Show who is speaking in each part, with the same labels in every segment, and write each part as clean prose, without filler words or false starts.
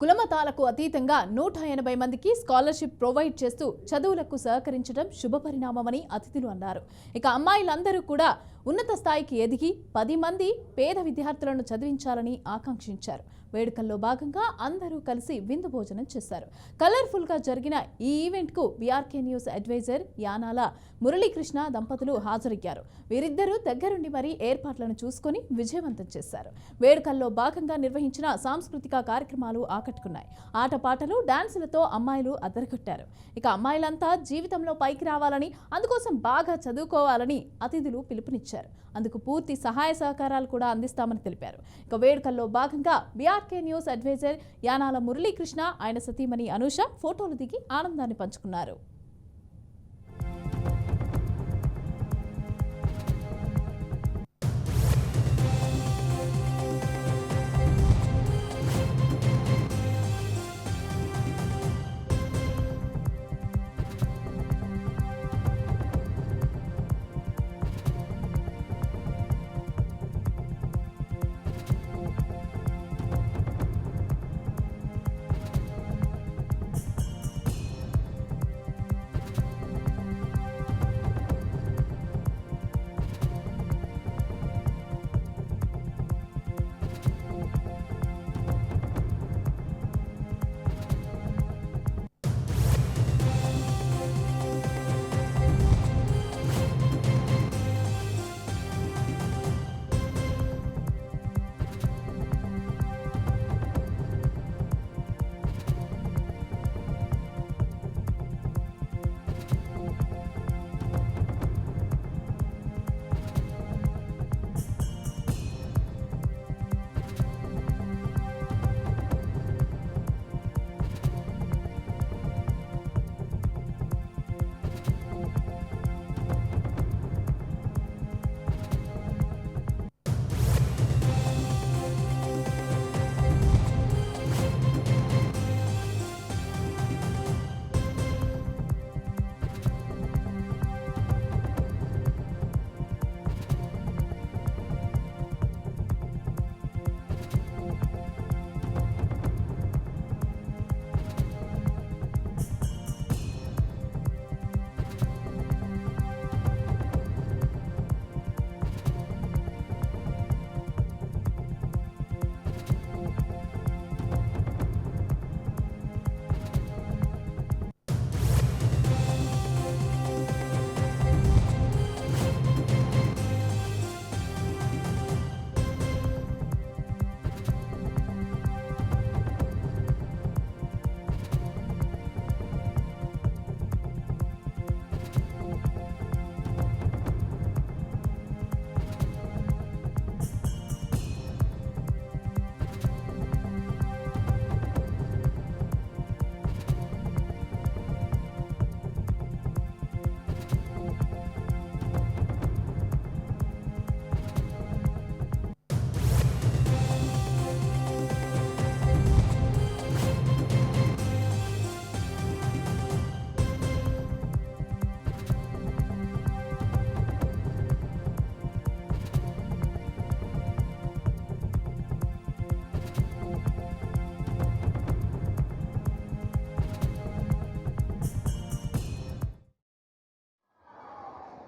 Speaker 1: కులమతాలకు అతీతంగా 180 మందికి స్కాలర్షిప్ ప్రొవైడ్ చేస్తూ చదువులకు సహకరించడం శుభపరిణామమని అతిథులు అన్నారు. ఇక అమ్మాయిలందరూ కూడా ఉన్నత స్థాయికి ఎదిగి 10 మంది పేద విద్యార్థులను చదివించాలని ఆకాంక్షించారు. వేడుకల్లో భాగంగా అందరూ కలిసి విందు భోజనం చేశారు. కలర్ఫుల్ గా జరిగిన ఈ ఈవెంట్ కు BRK news advisor Yanala Muralikrishna దంపతులు హాజరయ్యారు. వీరిద్దరూ దగ్గరుండి మరీ ఏర్పాట్లను చూసుకొని విజయవంతం చేశారు. వేడుకల్లో భాగంగా నిర్వహించిన సాంస్కృతిక కార్యక్రమాలు ఆకట్టుకున్నాయి. ఆటపాటలు డాన్సులతో అమ్మాయిలు అదరగొట్టారు. ఇక అమ్మాయిలంతా జీవితంలో పైకి రావాలని, అందుకోసం బాగా చదువుకోవాలని అతిథులు పిలుపునిచ్చారు. అందుకు పూర్తి సహాయ సహకారాలు కూడా అందిస్తామని తెలిపారు. ఇక వేడుకల్లో భాగంగా BRK news advisor Yanala Muralikrishna, ఆయన సతీమణి అనూష ఫోటోలు దిగి ఆనందాన్ని పంచుకున్నారు.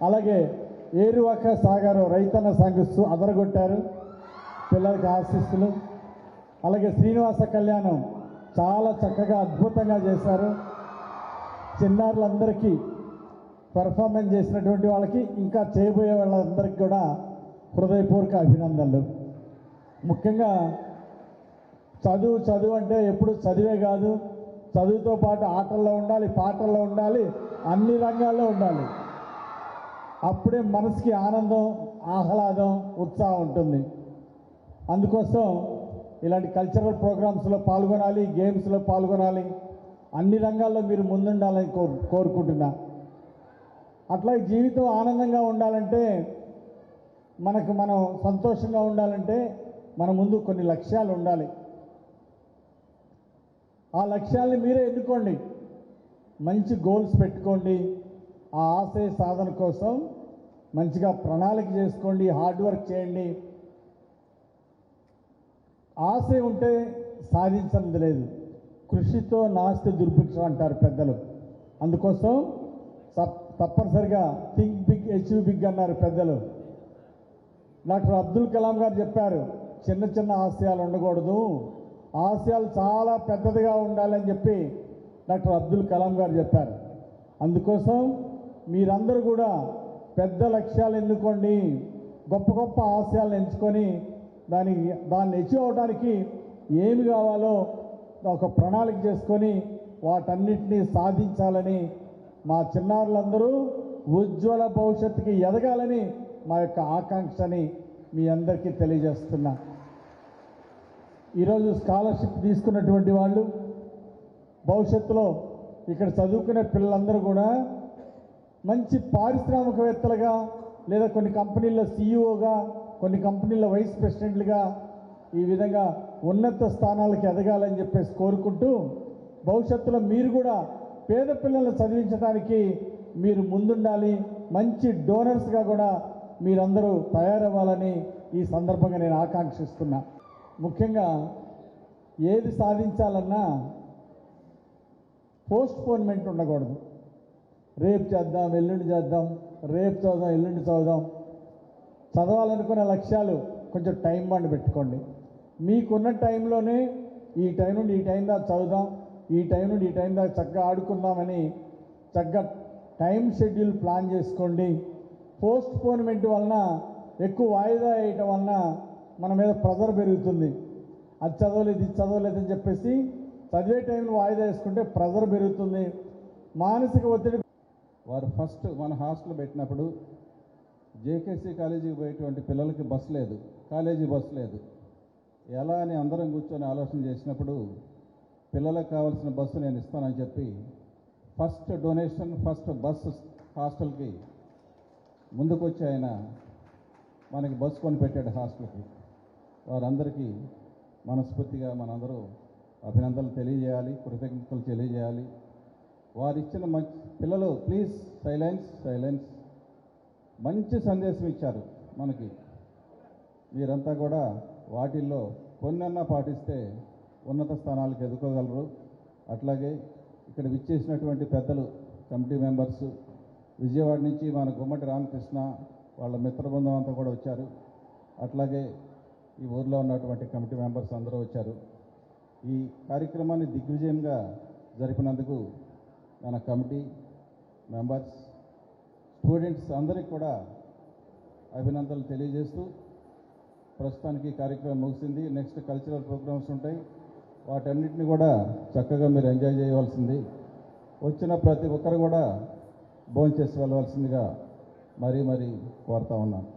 Speaker 2: అలాగే ఏరువాక సాగర్ రైతన్న సంఘస్థు అదరగొట్టారు. పిల్లలకి ఆశీస్సులు. అలాగే శ్రీనివాస కళ్యాణం చాలా చక్కగా అద్భుతంగా చేశారు. చిన్నారులందరికీ పెర్ఫార్మెన్స్ చేసినటువంటి వాళ్ళకి, ఇంకా చేయబోయే వాళ్ళందరికీ కూడా హృదయపూర్వక అభినందనలు. ముఖ్యంగా చదువు అంటే ఎప్పుడు చదివే కాదు, చదువుతో పాటు ఆటల్లో ఉండాలి, పాటల్లో ఉండాలి, అన్ని రంగాల్లో ఉండాలి. అప్పుడే మనసుకి ఆనందం, ఆహ్లాదం, ఉత్సాహం ఉంటుంది. అందుకోసం ఇలాంటి కల్చరల్ ప్రోగ్రామ్స్లో పాల్గొనాలి, గేమ్స్లో పాల్గొనాలి, అన్ని రంగాల్లో మీరు ముందుండాలని కోరుకుంటున్నా. అట్లాగే జీవితం ఆనందంగా ఉండాలంటే, మనం సంతోషంగా ఉండాలంటే మన ముందు కొన్ని లక్ష్యాలు ఉండాలి. ఆ లక్ష్యాల్ని మీరే ఎన్నుకోండి, మంచి గోల్స్ పెట్టుకోండి. ఆ ఆశయ సాధన కోసం మంచిగా ప్రణాళిక చేసుకోండి, హార్డ్ వర్క్ చేయండి. ఆశ ఉంటే సాధించనిది లేదు. కృషితో నాస్తి దుర్భిక్షం అంటారు పెద్దలు. అందుకోసం తప్పనిసరిగా థింక్ బిగ్ అచీవ్ బిగ్ అన్నారు పెద్దలు. డాక్టర్ అబ్దుల్ కలాం గారు చెప్పారు, చిన్న చిన్న ఆశయాలు ఉండకూడదు, ఆశయాలు చాలా పెద్దదిగా ఉండాలని చెప్పి డాక్టర్ అబ్దుల్ కలాం గారు చెప్పారు. అందుకోసం మీరందరూ కూడా పెద్ద లక్ష్యాలు ఎన్నుకోండి, గొప్ప గొప్ప ఆశయాలను ఎంచుకొని దాన్ని అచీవ్ అవడానికి ఏమి కావాలో ఒక ప్రణాళిక చేసుకొని వాటన్నిటినీ సాధించాలని, మా చిన్నారులందరూ ఉజ్వల భవిష్యత్తుకి ఎదగాలని మా యొక్క ఆకాంక్షని మీ అందరికీ తెలియజేస్తున్నా. ఈరోజు స్కాలర్షిప్ తీసుకున్నటువంటి వాళ్ళు భవిష్యత్తులో ఇక్కడ చదువుకునే పిల్లలందరూ కూడా మంచి పారిశ్రామికవేత్తలుగా, లేదా కొన్ని కంపెనీల్లో సీఈఓగా, కొన్ని కంపెనీల్లో వైస్ ప్రెసిడెంట్లుగా ఈ విధంగా ఉన్నత స్థానాలకు ఎదగాలని చెప్పేసి కోరుకుంటూ, భవిష్యత్తులో మీరు కూడా పేద పిల్లలను చదివించడానికి మీరు ముందుండాలి, మంచి డోనర్స్గా కూడా మీరందరూ తయారవ్వాలని ఈ సందర్భంగా నేను ఆకాంక్షిస్తున్నా. ముఖ్యంగా ఏది సాధించాలన్నా పోస్ట్పోన్మెంట్ ఉండకూడదు. రేపు చేద్దాం, ఎల్లుండి చేద్దాం, రేపు చదువుదాం, ఎల్లుండి చదువుదాం. చదవాలనుకునే లక్ష్యాలు కొంచెం టైం బాండ్ పెట్టుకోండి. మీకున్న టైంలోనే ఈ టైం నుండి ఈ టైం దాకా చదువుదాం, ఈ టైం నుండి ఈ టైం దాకా చక్కగా ఆడుకుందామని చక్కగా టైం షెడ్యూల్ ప్లాన్ చేసుకోండి. పోస్ట్పోన్మెంట్ వలన, ఎక్కువ వాయిదా వేయటం వలన మన మీద ప్రెజర్ పెరుగుతుంది. అది చదవలేదు, ఇది చదవలేదని చెప్పేసి చదివే టైంలో వాయిదా వేసుకుంటే ప్రెజర్ పెరుగుతుంది, మానసిక ఒత్తిడి.
Speaker 3: వారు ఫస్ట్ మన హాస్టల్ పెట్టినప్పుడు జేకేసీ కాలేజీకి పోయేటువంటి పిల్లలకి బస్సు లేదు, కాలేజీ బస్సు లేదు. ఎలా అని అందరం కూర్చొని ఆలోచన చేసినప్పుడు పిల్లలకు కావాల్సిన బస్సు నేను ఇస్తానని చెప్పి ఫస్ట్ డొనేషన్, ఫస్ట్ బస్సు హాస్టల్కి ముందుకొచ్చి ఆయన మనకి బస్సు కొనిపెట్టాడు హాస్టల్కి. వారందరికీ మనస్ఫూర్తిగా మనందరూ అభినందనలు తెలియజేయాలి, కృతజ్ఞతలు తెలియజేయాలి. వారిచ్చిన పిల్లలు ప్లీజ్ సైలెన్స్ సైలెన్స్ మంచి సందేశం ఇచ్చారు మనకి. మీరంతా కూడా వాటిల్లో కొన్నన్నా పాటిస్తే ఉన్నత స్థానాలకు ఎదుర్కోగలరు. అట్లాగే ఇక్కడ విచ్చేసినటువంటి పెద్దలు, కమిటీ మెంబర్సు, విజయవాడ నుంచి మన గుమ్మటి రామకృష్ణ వాళ్ళ మిత్ర బృందం అంతా కూడా వచ్చారు. అట్లాగే ఈ ఊర్లో ఉన్నటువంటి కమిటీ మెంబర్స్ అందరూ వచ్చారు. ఈ కార్యక్రమాన్ని దిగ్విజయంగా జరిపినందుకు మన కమిటీ మెంబర్స్, స్టూడెంట్స్ అందరికీ కూడా అభినందనలు తెలియజేస్తూ, ప్రస్తుతానికి కార్యక్రమం ముగిసింది. నెక్స్ట్ కల్చరల్ ప్రోగ్రామ్స్ ఉంటాయి, వాటన్నిటిని కూడా చక్కగా మీరు ఎంజాయ్ చేయవలసింది. వచ్చిన ప్రతి ఒక్కరు కూడా భోంచేసి వెళ్ళవలసిందిగా మరీ కోరుతా ఉన్నాను.